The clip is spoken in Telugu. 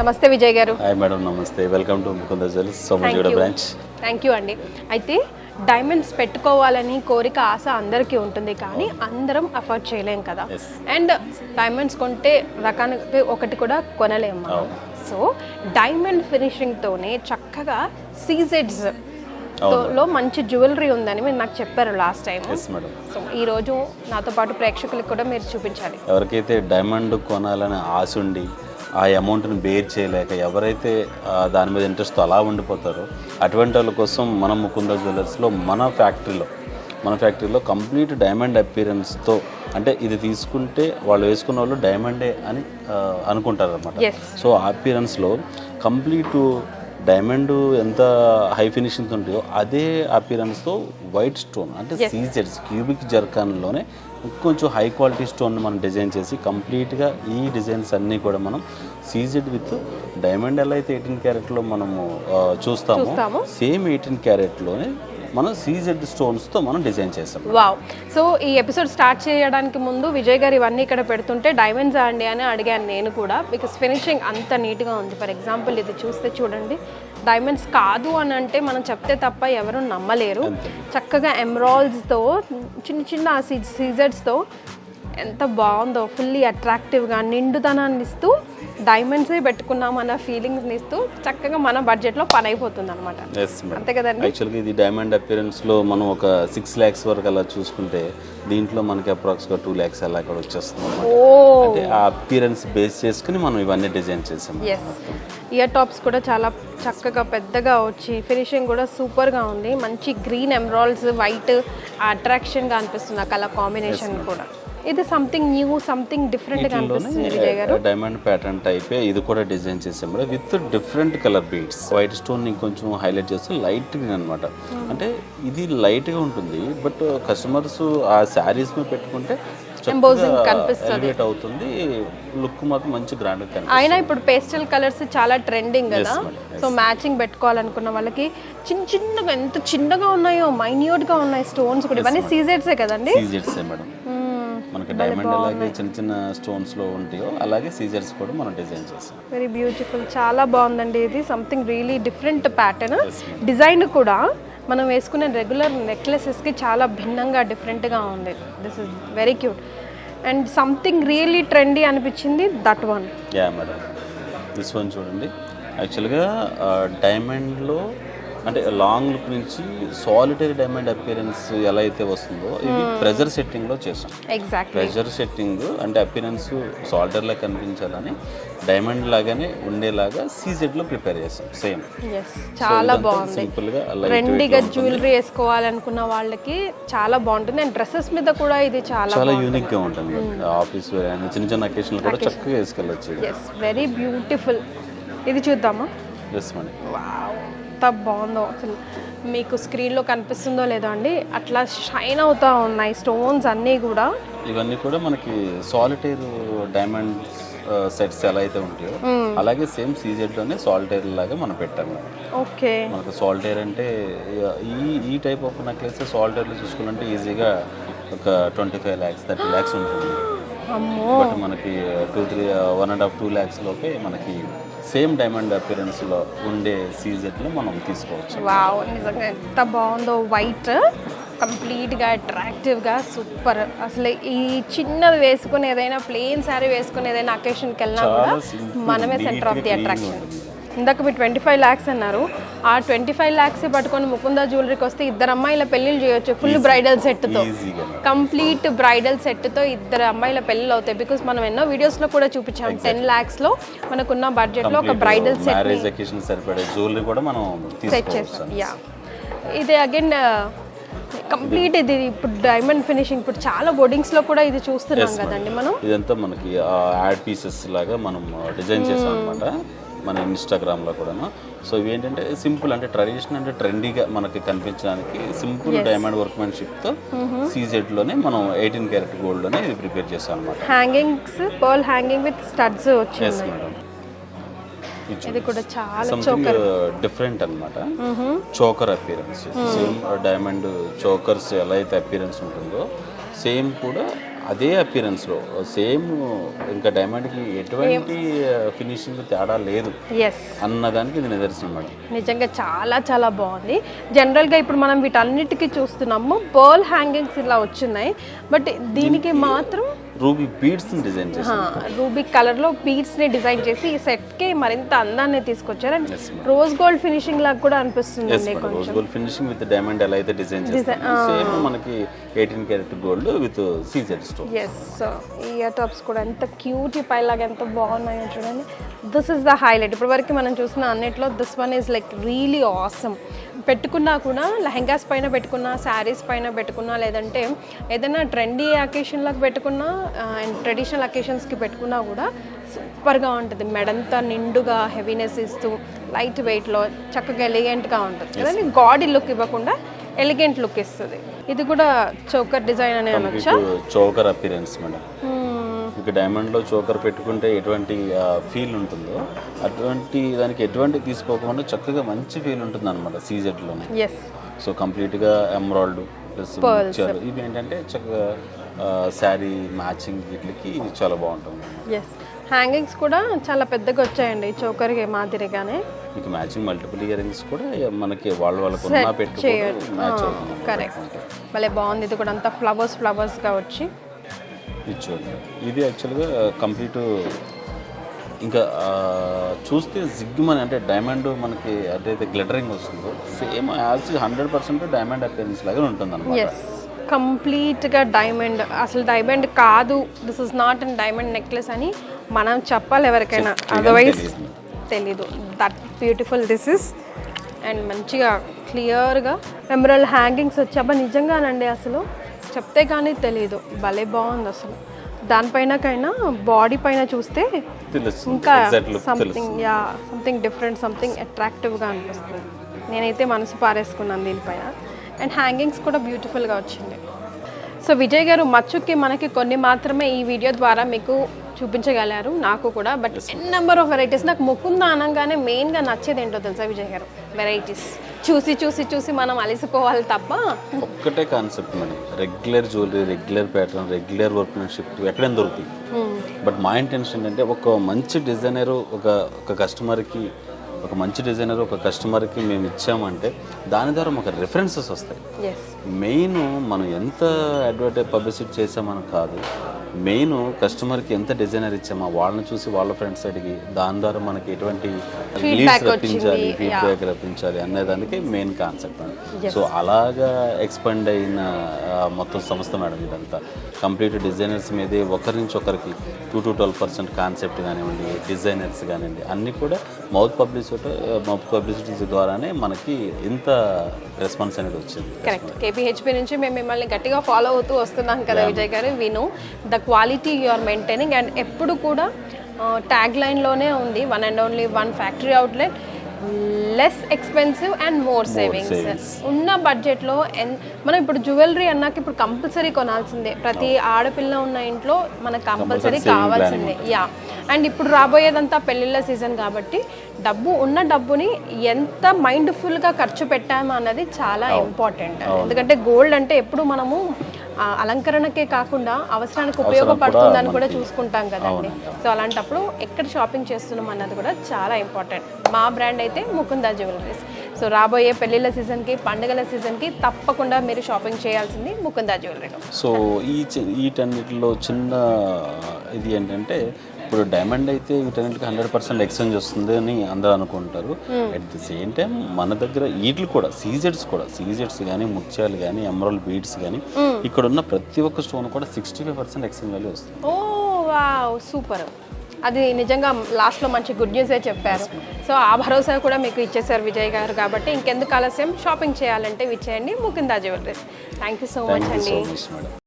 నమస్తే విజయ్ గారు. హాయ్ మేడం, నమస్తే. Welcome to Mukunda jewellers Somajiguda branch. Thank you అండి. అయితే డైమండ్స్ పెట్టుకోవాలని కోరిక ఆశ అందరికీ ఉంటుంది, కానీ అందరం అఫోర్డ్ చేయలేం కదా. అండ్ డైమండ్స్ కొంటే రకానికి ఒకటి కూడా కొనలేము. సో డైమండ్ ఫినిషింగ్తోనే చక్కగా సీజెడ్స్ లో మంచి జ్యువెలరీ ఉందని మీరు నాకు చెప్పారు లాస్ట్ టైం. సో ఈ రోజు నాతో పాటు ప్రేక్షకులకు కూడా మీరు చూపించాలి. ఎవరికైతే డైమండ్ కొనాలని ఆశ ఉండి ఆ అమౌంట్ని బేర్ చేయలేక ఎవరైతే దాని మీద ఇంట్రెస్ట్తో అలా ఉండిపోతారో అటువంటి వాళ్ళ కోసం మనం ముకుంద జ్యువెలర్స్లో మన ఫ్యాక్టరీలో కంప్లీట్ డైమండ్ అపీరెన్స్తో, అంటే ఇది తీసుకుంటే వాళ్ళు వేసుకున్న వాళ్ళు డైమండే అని అనుకుంటారు అనమాట. సో ఆ అపీరెన్స్లో కంప్లీట్ డైమండ్ ఎంత హై ఫినిషింగ్తో ఉంటాయో అదే అపీరెన్స్తో వైట్ స్టోన్ అంటే సీజెడ్స్ క్యూబిక్ జర్కాన్లోనే కొంచెం హై క్వాలిటీ స్టోన్ని మనం డిజైన్ చేసి కంప్లీట్గా ఈ డిజైన్స్ అన్నీ కూడా మనం సీజెడ్ విత్ డైమండ్ ఎలా అయితే 18 క్యారెట్లో మనము చూస్తామో సేమ్ 18 క్యారెట్లోనే మనం సీజెడ్ స్టోన్స్తో మనం డిజైన్ చేస్తాం. వావ్. సో ఈ ఎపిసోడ్ స్టార్ట్ చేయడానికి ముందు విజయ్ గారు ఇవన్నీ ఇక్కడ పెడుతుంటే డైమండ్స్ అండి అని అడిగాను నేను కూడా, బికాస్ ఫినిషింగ్ అంత నీట్గా ఉంది. ఫర్ ఎగ్జాంపుల్ ఇది చూస్తే చూడండి, డైమండ్స్ కాదు అని అంటే మనం చెప్తే తప్ప ఎవరు నమ్మలేరు. చక్కగా ఎమరాల్డ్స్తో చిన్న చిన్న సీజెడ్స్తో ఎంత బాగుందో, ఫుల్లీ అట్రాక్టివ్గా నిండుదనాన్ని ఇస్తూ డైమండ్సే పెట్టుకున్నామన్న ఫీలింగ్స్ని ఇస్తూ చక్కగా మన బడ్జెట్లో పని అయిపోతుంది అనమాట. అంతే కదండి. యాక్చువల్గా ఇది డైమండ్ అపీరెన్స్లో మనం ఒక 6 lakhs వరకు అలా చూసుకుంటే దీంట్లో మనకి అప్రాక్స్గా 2 lakhs అలా కూడా వచ్చేస్తుంది. అంటే ఆ అపీరెన్స్ బేస్ చేసుకుని మనం ఇవన్నీ డిజైన్ చేసాం. ఇయర్ టాప్స్ కూడా చాలా చక్కగా పెద్దగా వచ్చి ఫినిషింగ్ కూడా సూపర్గా ఉంది. మంచి గ్రీన్ ఎమరాల్డ్స్ వైట్ అట్రాక్షన్గా అనిపిస్తుంది ఆ కలర్ కాంబినేషన్ కూడా. ఇది సంథింగ్ న్యూ, సంథింగ్ డిఫరెంట్ గా అనిపిస్తుంది విజయ్ గారు. డైమండ్ ప్యాటర్న్ టైప్ ఇది కూడా డిజైన్ చేసాం with different colour beads. White stone ని కొంచెం హైలైట్ చేస్తూ లైట్ గ్రీన్ అనమాట. అంటే ఇది లైట్ గా ఉంటుంది, బట్ కస్టమర్స్ ఆ శారీస్ మీద పెట్టుకుంటే ఎలివేట్ అవుతుంది. లుక్ మాత్రం మంచి గ్రాండ్ గా కనిపిస్తుంది. అయినా ఇప్పుడు పేస్టల్ కలర్స్ చాలా ట్రెండింగ్ కదా. సో మ్యాచింగ్ పెట్టుకోవాలనుకున్న వాళ్ళకి చిన్న చిన్నగా ఎంత చిన్నగా ఉన్నాయో, మైన్యూట్ గా ఉన్నాయి స్టోన్స్ కూడా. ఇవన్నీ సీజెడ్సే కదండి. సీజెడ్సే మేడం. మనకి డైమండ్ అలాగే చిన్న చిన్న స్టోన్స్ లో ఉంటాయో అలాగే సీజర్స్ కూడా మనం డిజైన్ చేసాం. వెరీ బ్యూటిఫుల్, చాలా బాగుందండి. ఇది something really different pattern. Design కూడా మనం వేసుకునే రెగ్యులర్ నెక్లెసెస్కి చాలా భిన్నంగా డిఫరెంట్గా ఉంది. This is very cute and something really trendy అనిపించింది. That one madam, this one చూడండి. యాక్చువల్గా డైమండ్లో అంటే లాంగ్ లుక్ నుంచి సాలిటరీ డైమండ్ అపియరెన్స్ ఎలా అయితే వస్తుందో ఇది ప్రెజర్ సెట్టింగ్లో చేసాం. ప్రెజర్ సెట్టింగ్ అంటే అపియరెన్స్ సాలిటరీలా కనిపించాలని డైమండ్ లాగానే ఉండేలాగా సీజెడ్లో ప్రిపేర్ చేసాం. సేమ్ చాలా బాగుంది. సింపుల్గా ట్రెండీగా జ్యువెలరీ వేసుకోవాలనుకున్న వాళ్ళకి చాలా బాగుంటుంది. అండ్ డ్రెస్సెస్ మీద కూడా ఇది చాలా యూనిక్గా ఉంటుంది. ఆఫీస్ వేర్ అండ్ చిన్న చిన్న అకేషన్లు కూడా చక్కగా వేసుకెళ్ళచ్చు. Very beautiful. ఇది చూద్దామా? Yes madam. ఎంత బాగుందో అసలు. మీకు స్క్రీన్లో కనిపిస్తుందో లేదో అండి, అట్లా షైన్ అవుతూ ఉన్నాయి స్టోన్స్ అన్నీ కూడా. ఇవన్నీ కూడా మనకి సాలిటైర్ డైమండ్ సెట్స్ ఎలా అయితే ఉంటాయో అలాగే సేమ్ సీజెడ్లోనే సాలిటైర్ లాగా మనం పెట్టాము. ఓకే. మనకు సాలిటైర్ అంటే ఈ టైప్ ఆఫ్ నెక్లెస్ సాలిటైర్లో చూసుకున్నట్టే ఈజీగా ఒక 25 lakhs 30 lakhs ఉంటుంది. బట్ మనకి 1.5-2 lakhs లోపే మనకి సేమ్ డైమండ్ అపిరెన్స్లో ఉండే సీజెడ్లో మనం తీసుకోవచ్చు. వావ్, నిజంగా ఎంత బాగుందో. వైట్ కంప్లీట్గా అట్రాక్టివ్గా సూపర్. అసలు ఈ చిన్నది వేసుకుని ఏదైనా ప్లెయిన్ శారీ వేసుకుని ఏదైనా అకేషన్కి వెళ్ళినా కూడా మనమే సెంటర్ ఆఫ్ ది అట్రాక్షన్. ఇందాక మీరు 25 lakhs అన్నారు. ఆ 25 lakhs పట్టుకొని ముకుంద జ్యువెలరీకి వస్తే 2 అమ్మాయిల పెళ్ళిళ్ళు చేయొచ్చు. ఫుల్ బ్రైడల్ సెట్తో, కంప్లీట్ బ్రైడల్ సెట్తో 2 అమ్మాయిల పెళ్ళిళ్ళు అవుతాయి. బికాస్ మనం ఎన్నో వీడియోస్లో కూడా చూపించాం 10 lakhsలో మనకున్న బడ్జెట్లో ఒక బ్రైడల్ సెట్ సెట్ చేస్తాం. ఇది అగైన్ కంప్లీట్ ఇది ఇప్పుడు డైమండ్ ఫినిషింగ్. ఇప్పుడు చాలా బోర్డింగ్స్లో కూడా ఇది చూస్తున్నాం కదండి మనం. ఇదంతా మనకి యాడ్ పీసెస్ లాగా మనం డిజైన్ చేసాం అనమాట మన ఇన్స్టాగ్రామ్లో కూడా. సో ఇవి ఏంటంటే సింపుల్, అంటే ట్రెడిషనల్ అంటే ట్రెండీగా మనకి కనిపించడానికి సింపుల్ డైమండ్ వర్క్మెన్షిప్తో సీజెడ్లోనే మనం 18 క్యారెట్ గోల్డ్లోనే ఇది ప్రిపేర్ చేసాం అనమాట. Hangings, pearl hanging with studs వచ్చింది. ఇది కూడా చాలా చోకర్ డిఫరెంట్ అన్నమాట. Choker appearance same diamond chokers ఎలా అయితే అపియరెన్స్ ఉంటుందో సేమ్ కూడా అదే అపిరెన్స్లో సేమ్ ఇంకా డైమండ్కి ఎటువంటి ఫినిషింగ్ తేడా లేదు ఎస్ అన్నదానికి ఇది నిదర్శనం మేడం. నిజంగా చాలా చాలా బాగుంది. జనరల్గా ఇప్పుడు మనం వీటన్నిటికీ చూస్తున్నాము పర్ల్ హ్యాంగింగ్స్ ఇలా వచ్చినాయి, బట్ దీనికి మాత్రం రూబీ బీడ్స్ని డిజైన్ చేసి రూబీ కలర్లో బీడ్స్ని డిజైన్ చేసి ఈ సెట్కి మరింత అందాన్ని తీసుకొచ్చారు. అండ్ రోజ్ గోల్డ్ ఫినిషింగ్ లాగా కూడా అనిపిస్తుంది rose gold finishing with diamond ఎలా అయితే డిజైన్ చేస్తారు సేమ్ మనకి 18 carat gold with CZ stone. Yes, ear tops కూడా ఎంత క్యూటీ పై లాగా ఎంత బాగున్నాయో చూడండి. This is the highlight. ఇప్పటివరకు మనం చూసిన అన్నిట్లో this one is like really awesome. పెట్టుకున్నా కూడా లెహెంగాస్ పైన పెట్టుకున్నా, శారీస్ పైన పెట్టుకున్నా, లేదంటే ఏదైనా ట్రెండీ అకేషన్లకు పెట్టుకున్నా అండ్ ట్రెడిషనల్ అకేషన్స్కి పెట్టుకున్నా కూడా సూపర్గా ఉంటుంది. మెడంతా నిండుగా హెవీనెస్ ఇస్తూ లైట్ వెయిట్లో చక్కగా ఎలిగెంట్గా ఉంటుంది కదండి. గాడీ లుక్ ఇవ్వకుండా ఎలిగెంట్ లుక్ ఇస్తుంది. ఇది కూడా చోకర్ డిజైన్ అనే అనొచ్చా? Choker appearance madam. ఇక డైమండ్లో చోకర్ పెట్టుకుంటే ఎటువంటి ఫీల్ ఉంటుందో అటువంటి దానికి ఎటువంటి తీసుకోకుండా చక్కగా మంచి ఫీల్ ఉంటుంది అనమాట సీజెడ్లోనే. ఎస్, సో కంప్లీట్గా ఎమరాల్డ్ ప్లస్ ఇవి ఏంటంటే చక్కగా శారీ మ్యాచింగ్ వీటికి చాలా బాగుంటుంది. ఎస్, హ్యాంగింగ్స్ కూడా చాలా పెద్దగా వచ్చాయండి చోకర్కి మాదిరిగానే. మీకు మ్యాచింగ్ మల్టిపుల్ ఇయర్ రింగ్స్ కూడా మనకి వాళ్ళకు ఉన్న పెట్టుకోవడం మ్యాచ్ అవుతుంది. కరెక్ట్, భలే బాగుంది. ఇది కూడా అంతా ఫ్లవర్స్గా వచ్చి చూడండి. ఇది యాక్చువల్గా కంప్లీట్ ఇంకా చూస్తే జిగ్మని అంటే డైమండ్ మనకి అదైతే గ్లిటరింగ్ వస్తుందో సేమ్ యాజ్ 100% డైమండ్ అపిరెన్స్ లాగా ఉంటుంది అనమాట. ఎస్, కంప్లీట్గా డైమండ్. అసలు డైమండ్ కాదు, this is not and diamond necklace అని మనం చెప్పాలి ఎవరికైనా, అదర్వైజ్ తెలీదు. That beautiful this is. And మంచిగా క్లియర్గా ఎమరల్డ్ హ్యాంగింగ్స్ వచ్చాబా నిజంగానండి. అసలు చెప్తే కానీ తెలీదు, భలే బాగుంది అసలు. దానిపైనకైనా బాడీ పైన చూస్తే ఇంకా సంథింగ్ డిఫరెంట్, సంథింగ్ అట్రాక్టివ్గా అనిపిస్తుంది. నేనైతే మనసు పారేసుకున్నాను దీనిపైన. అండ్ హ్యాంగింగ్స్ కూడా బ్యూటిఫుల్గా వచ్చింది. సో విజయ్ గారు, మచ్చుకి మనకి కొన్ని మాత్రమే ఈ వీడియో ద్వారా మీకు చూపించగలరు, నాకు కూడా. But number of varieties. నాకు ముకుంద అనగానే మెయిన్గా నచ్చేది ఏంటో తెలుసా విజయ్ గారు? వెరైటీస్ చూసి చూసి చూసి మనం అలసిపోవాలి తప్ప ఒక్కటే concept madam. Regular jewellery, regular pattern, regular workmanship ఎక్కడైనా దొరుకుతాయి. బట్ మా ఇంటెన్షన్ ఏంటంటే ఒక మంచి డిజైనర్ ఒక కస్టమర్కి ఒక మంచి డిజైనర్ ఒక కస్టమర్కి మేము ఇచ్చామంటే దాని ద్వారా మాకు రెఫరెన్సెస్ వస్తాయి. మెయిన్ మనం ఎంత అడ్వర్టైజ్ పబ్లిసిటీ చేసామని కాదు, మెయిన్ కస్టమర్కి ఎంత డిజైనర్ ఇచ్చామా వాళ్ళని చూసి వాళ్ళ ఫ్రెండ్స్ అడిగి దాని ద్వారా మనకి ఎటువంటి లీడ్స్ రప్పించాలి, ఫీడ్బ్యాక్ రప్పించాలి అనేదానికి మెయిన్ కాన్సెప్ట్ మేడం. సో అలాగా ఎక్స్పాండ్ అయిన మొత్తం సంస్థ మేడం ఇదంతా. కంప్లీట్ డిజైనర్స్ మీదే ఒకరి నుంచి ఒకరికి 2 to 12% కాన్సెప్ట్ కానివ్వండి, డిజైనర్స్ కానివ్వండి, అన్నీ కూడా మౌత్ పబ్లిసిటీ ద్వారానే మనకి ఇంత రెస్పాన్స్ అనేది వచ్చింది. కరెక్ట్. కేపీహెచ్పి నుంచి మేము మిమ్మల్ని గట్టిగా ఫాలో అవుతూ వస్తున్నాం కదా విజయ్ గారు. We know the quality you are maintaining. And ఎప్పుడు కూడా ట్యాగ్ లైన్లోనే ఉంది, one and only one factory outlet, less expensive and more savings. ఉన్న బడ్జెట్లో మనం ఇప్పుడు జ్యువెలరీ అన్నాక ఇప్పుడు కంపల్సరీ కొనాల్సిందే. ప్రతి ఆడపిల్ల ఉన్న ఇంట్లో మనకు కంపల్సరీ కావాల్సిందే. యా. అండ్ ఇప్పుడు రాబోయేదంతా పెళ్ళిళ్ళ సీజన్ కాబట్టి ఉన్న డబ్బుని ఎంత మైండ్ఫుల్గా ఖర్చు పెట్టామా అన్నది చాలా ఇంపార్టెంట్. ఎందుకంటే గోల్డ్ అంటే ఎప్పుడు మనము అలంకరణకే కాకుండా అవసరానికి ఉపయోగపడుతుందని కూడా చూసుకుంటాం కదండి. సో అలాంటప్పుడు ఎక్కడ షాపింగ్ చేస్తున్నాం అన్నది కూడా చాలా ఇంపార్టెంట్. మా బ్రాండ్ అయితే ముకుందా జ్యువెలరీస్. సో రాబోయే పెళ్ళిళ్ళ సీజన్కి, పండుగల సీజన్కి తప్పకుండా మీరు షాపింగ్ చేయాల్సింది ముకుందా జ్యువెలరీలో. సో వీటన్నిటిలో చిన్న ఇది ఏంటంటే ఇప్పుడు డైమండ్ అయితే వీటన్నిటికి 100% ఎక్స్చేంజ్ వస్తుంది అని అందరూ అనుకుంటారు. అట్ ది సేమ్ టైం మన దగ్గర వీటిలు కూడా సీజెడ్స్ కానీ, ముత్యాలు కానీ, ఎమరాల్డ్ బీడ్స్ కానీ ఇక్కడ ఉన్న ప్రతి ఒక్క స్టోన్ కూడా 65% ఎక్స్చేంజ్ వాల్యూ వస్తుంది. ఓ వావ్, సూపర్. అది నిజంగా లాస్ట్లో మంచి గుడ్ న్యూసే చెప్పారు. సో ఆ భరోసా కూడా మీకు ఇచ్చేసారు విజయ్ గారు. కాబట్టి ఇంకెందుకు ఆలస్యం, షాపింగ్ చేయాలంటే విచ్చేయండి Mukunda jewelleries. Thank you so much అండి.